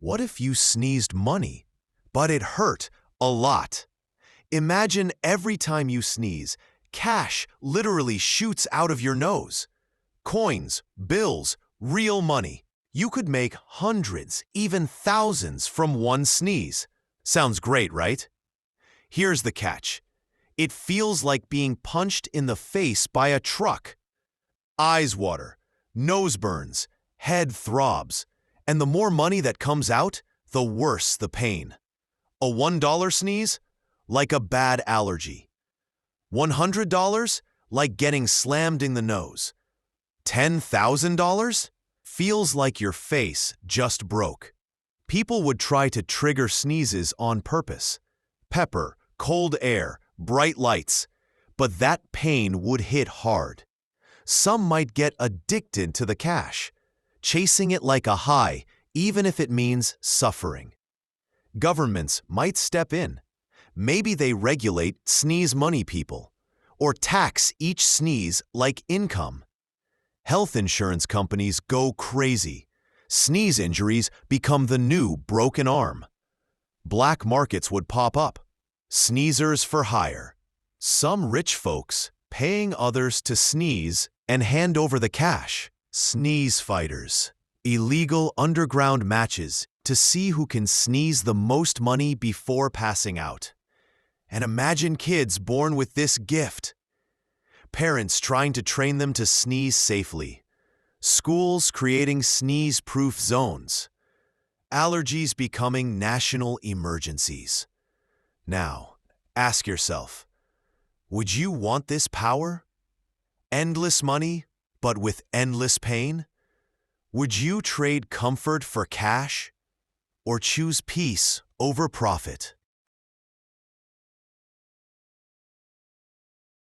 What if you sneezed money, but it hurt a lot? Imagine every time you sneeze, cash literally shoots out of your nose. Coins, bills, real money. You could make hundreds, even thousands from one sneeze. Sounds great, right? Here's the catch. It feels like being punched in the face by a truck. Eyes water, nose burns, head throbs, and the more money that comes out, the worse the pain. A $1 sneeze? Like a bad allergy. $100? Like getting slammed in the nose. $10,000? Feels like your face just broke. People would try to trigger sneezes on purpose. Pepper, cold air, bright lights. But that pain would hit hard. Some might get addicted to the cash, chasing it like a high, even if it means suffering. Governments might step in. Maybe they regulate sneeze money people, or tax each sneeze like income. Health insurance companies go crazy. Sneeze injuries become the new broken arm. Black markets would pop up. Sneezers for hire. Some rich folks paying others to sneeze and hand over the cash. Sneeze fighters. Illegal underground matches to see who can sneeze the most money before passing out. And imagine kids born with this gift. Parents trying to train them to sneeze safely. Schools creating sneeze-proof zones. Allergies becoming national emergencies. Now, ask yourself, would you want this power? Endless money, but with endless pain? Would you trade comfort for cash? Or choose peace over profit?